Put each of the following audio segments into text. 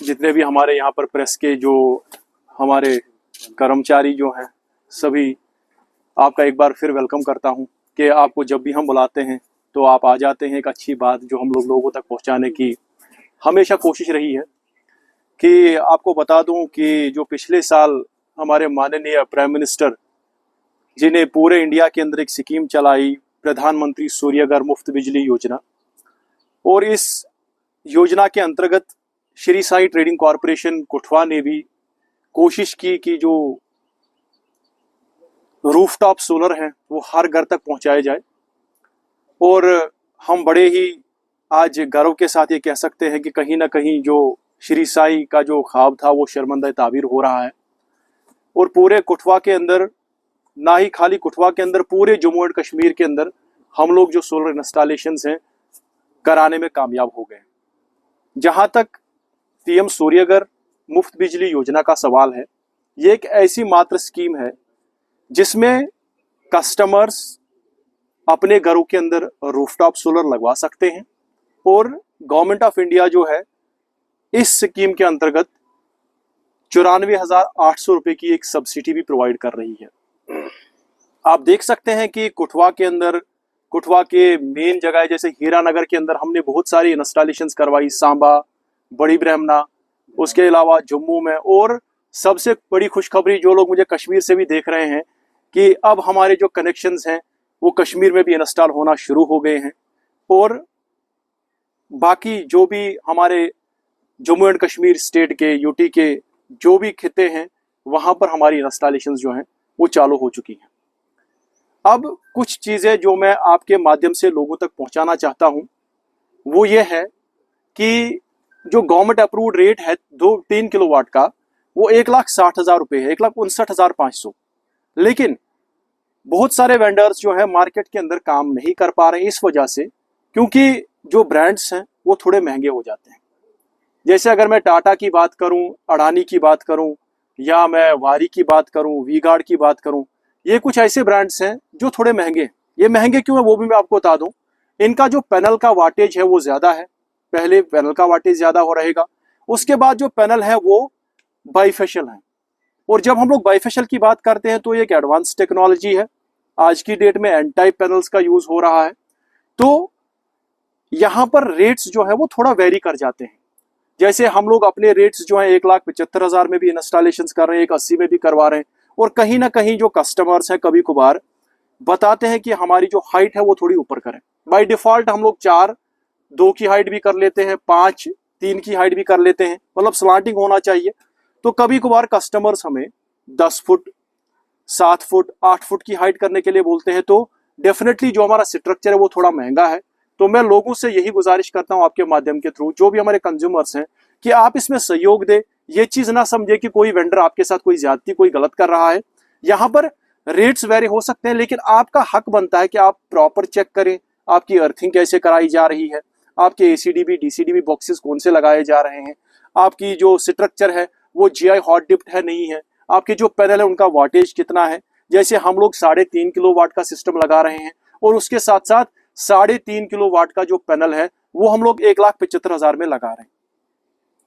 जितने भी हमारे यहाँ पर प्रेस के जो हमारे कर्मचारी जो हैं, सभी आपका एक बार फिर वेलकम करता हूँ कि आपको जब भी हम बुलाते हैं तो आप आ जाते हैं। एक अच्छी बात जो हम लोगों तक पहुँचाने की हमेशा कोशिश रही है। कि आपको बता दूं कि जो पिछले साल हमारे माननीय प्राइम मिनिस्टर जिन्हें पूरे इंडिया के अंदर एक स्कीम चलाई, प्रधानमंत्री सूर्यघर मुफ्त बिजली योजना, और इस योजना के अंतर्गत श्री साई ट्रेडिंग कॉरपोरेशन कुठवा ने भी कोशिश की कि जो रूफटॉप सोलर हैं वो हर घर तक पहुंचाए जाए। और हम बड़े ही आज गर्व के साथ ये कह सकते हैं कि कहीं ना कहीं जो श्री साई का जो ख्वाब था वो शर्मंदा ताबीर हो रहा है। और पूरे कुठवा के अंदर, ना ही खाली कुठवा के अंदर, पूरे जम्मू एंड कश्मीर के अंदर हम लोग जो सोलर इंस्टॉलेशंस हैं कराने में कामयाब हो गए। जहां तक पीएम सूर्यघर मुफ्त बिजली योजना का सवाल है, ये एक ऐसी मात्र स्कीम है जिसमें कस्टमर्स अपने घरों के अंदर रूफटॉप सोलर लगवा सकते हैं। और गवर्नमेंट ऑफ इंडिया जो है इस स्कीम के अंतर्गत 94,800 रुपए की एक सब्सिडी भी प्रोवाइड कर रही है। आप देख सकते हैं कि कुठवा के अंदर, कुठवा के मेन जगह जैसे हीरानगर के अंदर हमने बहुत सारी इंस्टॉलेशंस करवाई, सांबा, बड़ी ब्रह्मना, उसके अलावा जम्मू में। और सबसे बड़ी खुशखबरी जो लोग मुझे कश्मीर से भी देख रहे हैं कि अब हमारे जो कनेक्शंस हैं वो कश्मीर में भी इंस्टॉल होना शुरू हो गए हैं। और बाकी जो भी हमारे जम्मू एंड कश्मीर स्टेट के, यूटी के जो भी खिते हैं वहां पर हमारी इंस्टॉलेशंस जो हैं वो चालू हो चुकी हैं। अब कुछ चीजें जो मैं आपके माध्यम से लोगों तक पहुंचाना चाहता हूं वो ये है कि जो गवर्नमेंट अप्रूव्ड रेट है 2-3 किलोवाट का, वो 1,60,000 रुपये है, 1,59,500। लेकिन बहुत सारे वेंडर्स जो है मार्केट के अंदर काम नहीं कर पा रहे हैं इस वजह से, क्योंकि जो ब्रांड्स हैं वो थोड़े महंगे हो जाते हैं। जैसे अगर मैं टाटा की बात करूं, अडानी की बात करूं, या मैं वारी की बात करूं, वी गार्ड की बात करूं, ये कुछ ऐसे ब्रांड्स हैं जो थोड़े महंगे। ये महंगे क्यों है वो भी मैं आपको बता दूं। इनका जो पैनल का वाटेज है वो ज्यादा है। पहले पैनल का वाटेज ज्यादा हो रहेगा, उसके बाद जो पैनल है वो बाइफेशियल है। और जब हम लोग बाइफेशियल की बात करते हैं तो ये एक एडवांस टेक्नोलॉजी है। आज की डेट में एन टाइप पैनल्स का यूज हो रहा है। तो यहां पर रेट्स जो है वो थोड़ा वेरी कर जाते हैं। जैसे हम लोग अपने रेट्स जो है 1,75,000 में भी इंस्टॉलेशन कर रहे हैं, 1,80 में भी करवा रहे हैं। और कहीं ना कहीं जो कस्टमर्स हैं कभी कभार बताते हैं कि हमारी जो हाइट है वो थोड़ी ऊपर करें। बाय डिफॉल्ट हम लोग 4-2 की हाइट भी कर लेते हैं, 5-3 की हाइट भी कर लेते हैं, मतलब स्लांटिंग होना चाहिए। तो कभी कभार कस्टमर्स हमें 10 फुट, 7 फुट, 8 फुट की हाइट करने के लिए बोलते हैं। तो डेफिनेटली जो हमारा स्ट्रक्चर है वो थोड़ा महंगा है। तो मैं लोगों से यही गुजारिश करता हूं आपके माध्यम के थ्रू, जो भी हमारे कंज्यूमर्स हैं, कि आप इसमें सहयोग दें। ये चीज ना समझे कि कोई वेंडर आपके साथ कोई ज्यादती, कोई गलत कर रहा है। यहां पर रेट्स वेरी हो सकते हैं, लेकिन आपका हक बनता है कि आप प्रॉपर चेक करें आपकी अर्थिंग कैसे कराई जा रही है, आपके एसीडीबी, डीसीडीबी बॉक्सेस कौन से लगाए जा रहे हैं, आपकी जो स्ट्रक्चर है वो जीआई हॉट डिप्ट है नहीं है, आपके जो पैनल है उनका वाटेज कितना है। जैसे हम लोग 3.5 किलोवाट का सिस्टम लगा रहे हैं और उसके साथ साथ 3.5 किलोवाट का जो पैनल है वो हम लोग 1,75,000 में लगा रहे हैं।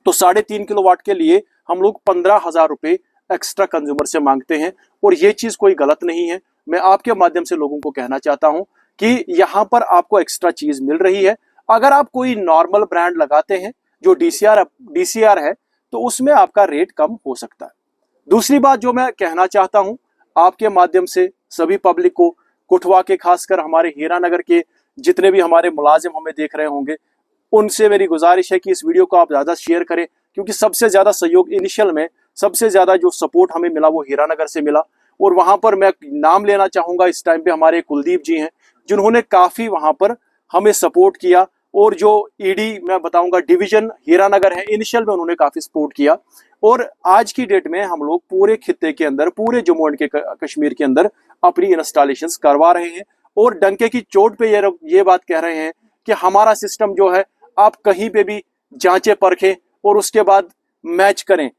तो 3.5 किलोवाट के लिए हम लोग 15,000 रुपए एक्स्ट्रा कंज्यूमर से मांगते हैं। और ये चीज कोई गलत नहीं है। मैं आपके माध्यम से लोगों को कहना चाहता हूं कि यहां पर आपको एक्स्ट्रा चीज मिल रही है। अगर आप कोई नॉर्मल ब्रांड लगाते हैं जो डीसीआर है तो उसमें आपका रेट कम हो सकता है। दूसरी बात जो मैं कहना चाहता हूं आपके माध्यम से सभी पब्लिक को, कुठवा के खासकर हमारे हीरानगर के जितने भी हमारे मुलाजिम हमें देख रहे होंगे, उनसे मेरी गुजारिश है कि इस वीडियो को आप ज्यादा शेयर करें, क्योंकि सबसे ज्यादा सहयोग इनिशियल में सबसे ज्यादा जो सपोर्ट हमें मिला वो हीरानगर से मिला। और वहां पर मैं नाम लेना चाहूंगा इस टाइम पे, हमारे कुलदीप जी हैं जिन्होंने काफी वहां पर हमें सपोर्ट किया। और जो ईडी मैं बताऊंगा डिवीजन हीरानगर है, इनिशियल में उन्होंने काफी सपोर्ट किया। और आज की डेट में हम लोग पूरे खित्ते के अंदर, पूरे जम्मू एंड कश्मीर के अंदर अपनी इंस्टॉलेशंस करवा रहे हैं। और डंके की चोट पे ये बात कह रहे हैं कि हमारा सिस्टम जो है आप कहीं पे भी जांचें परखें और उसके बाद मैच करें।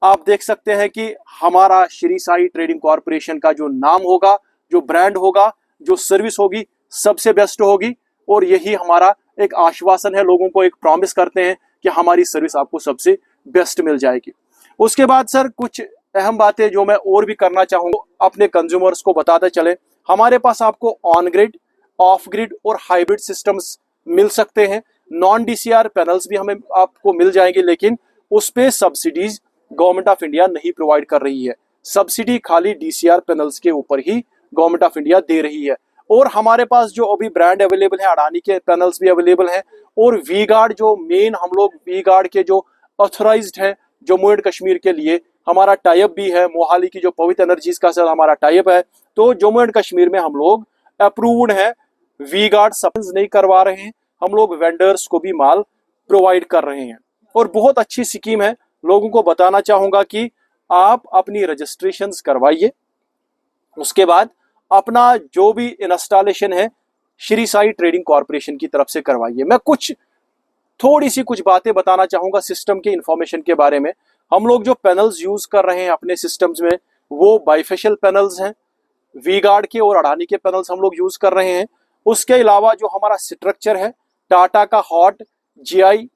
आप देख सकते हैं कि हमारा श्री साई ट्रेडिंग कॉरपोरेशन का जो नाम होगा, जो ब्रांड होगा, जो सर्विस होगी, सबसे बेस्ट होगी। और यही हमारा एक आश्वासन है, लोगों को एक प्रॉमिस करते हैं कि हमारी सर्विस आपको सबसे बेस्ट मिल जाएगी। उसके बाद सर कुछ अहम बातें जो मैं और भी करना चाहूँगा अपने कंज्यूमर्स को बताते चले। हमारे पास आपको ऑन ग्रिड, ऑफ ग्रिड और हाइब्रिड सिस्टम्स मिल सकते हैं। नॉन डीसीआर पैनल्स भी हमें आपको मिल जाएंगे, लेकिन उस पे सब्सिडीज गवर्नमेंट ऑफ इंडिया नहीं प्रोवाइड कर रही है। सब्सिडी खाली डीसीआर पैनल्स के ऊपर ही गवर्नमेंट ऑफ इंडिया दे रही है। और हमारे पास जो अभी ब्रांड अवेलेबल है, अडानी के पैनल्स भी अवेलेबल हैं, और वी गार्ड जो मेन हम लोग वी गार्ड के जो ऑथराइज्ड है जम्मू एंड कश्मीर के लिए, हमारा टाइप भी है। मोहाली की जो पवित्र एनर्जीज का सर हमारा टाइप है, तो जम्मू एंड कश्मीर में हम लोग अप्रूव्ड है। वी गार्ड सप्लाईज नहीं करवा रहे हैं, हम लोग वेंडर्स को भी माल प्रोवाइड कर रहे हैं। और बहुत अच्छी स्कीम है। लोगों को बताना चाहूंगा कि आप अपनी रजिस्ट्रेशंस करवाइए, उसके बाद अपना जो भी इंस्टॉलेशन है श्री साई ट्रेडिंग कॉर्पोरेशन की तरफ से करवाइए। मैं थोड़ी सी कुछ बातें बताना चाहूंगा सिस्टम के इंफॉर्मेशन के बारे में। हम लोग जो पैनल्स यूज कर रहे हैं अपने सिस्टम्स में, वो बाइफेशियल पैनल्स हैं। वी गार्ड के और अडानी के पैनल्स हम लोग यूज कर रहे हैं। उसके अलावा जो हमारा स्ट्रक्चर है, टाटा का hot GI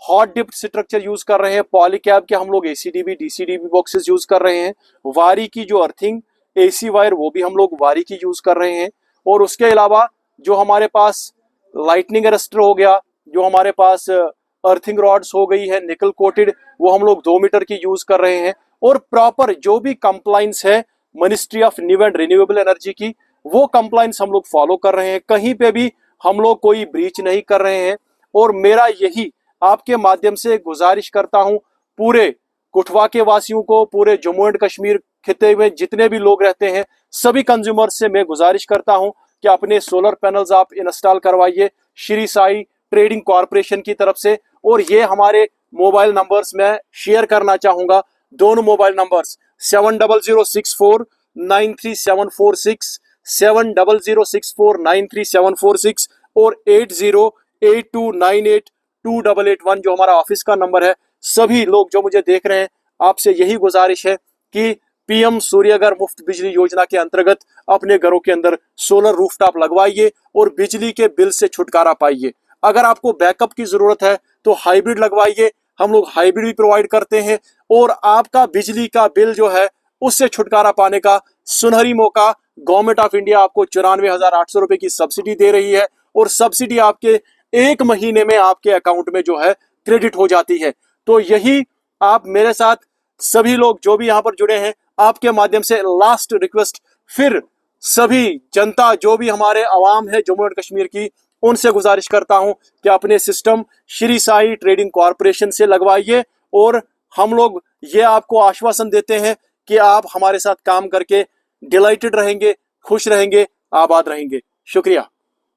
hot dipped structure use कर रहे हैं। पॉलीकैब के हम लोग एसीडीबी डीसीडीबी बॉक्सेस यूज कर रहे हैं। वारी की जो अर्थिंग एसी वायर, वो भी हम लोग वारी की यूज कर रहे हैं। और उसके अलावा जो हमारे पास लाइटनिंग अरेस्टर हो गया, जो हमारे पास अर्थिंग रॉड्स हो गई है निकल कोटेड, वो हम लोग 2 मीटर की यूज कर रहे हैं। और प्रॉपर जो भी कंप्लाइंस है ministry of new and renewable energy की, वो कंप्लाइंस हम लोग फॉलो कर रहे हैं। कहीं पे भी हम लोग कोई ब्रीच नहीं कर रहे हैं। और मेरा यही आपके माध्यम से गुजारिश करता हूं पूरे कुठवा के वासियों को, पूरे जम्मू एंड कश्मीर खिते में जितने भी लोग रहते हैं, सभी कंज्यूमर्स से मैं गुजारिश करता हूं कि अपने सोलर पैनल्स आप इंस्टॉल करवाइए श्री साई ट्रेडिंग कॉर्पोरेशन की तरफ से। और ये हमारे मोबाइल नंबर्स में शेयर करना चाहूंगा, दोनों मोबाइल नंबर्स 7006493746, 7006493746 और 8082982881 जो हमारा ऑफिस का नंबर है। सभी लोग जो मुझे देख रहे हैं, आपसे यही गुजारिश है कि पीएम सूर्यघर मुफ्त बिजली योजना के अंतर्गत अपने घरों के अंदर सोलर रूफटॉप लगवाइए और बिजली के बिल से छुटकारा पाइए। अगर आपको बैकअप की जरूरत है तो हाइब्रिड लगवाइए, हम लोग हाइब्रिड भी प्रोवाइड करते हैं। और आपका बिजली का बिल जो है उससे छुटकारा पाने का सुनहरी मौका, गवर्नमेंट ऑफ इंडिया आपको 94,800 रुपए की सब्सिडी दे रही है। और सब्सिडी आपके 1 महीने में आपके अकाउंट में जो है क्रेडिट हो जाती है। तो यही आप मेरे साथ सभी लोग जो भी यहाँ पर जुड़े हैं, आपके माध्यम से लास्ट रिक्वेस्ट, फिर सभी जनता जो भी हमारे आवाम है जम्मू एंड कश्मीर की, उनसे गुजारिश करता हूं कि अपने system Shri Sai trading corporation से लगवाइए। और हम लोग ये आपको आश्वासन देते हैं कि आप हमारे साथ काम करके डिलाइटेड रहेंगे, खुश रहेंगे, आबाद रहेंगे। शुक्रिया।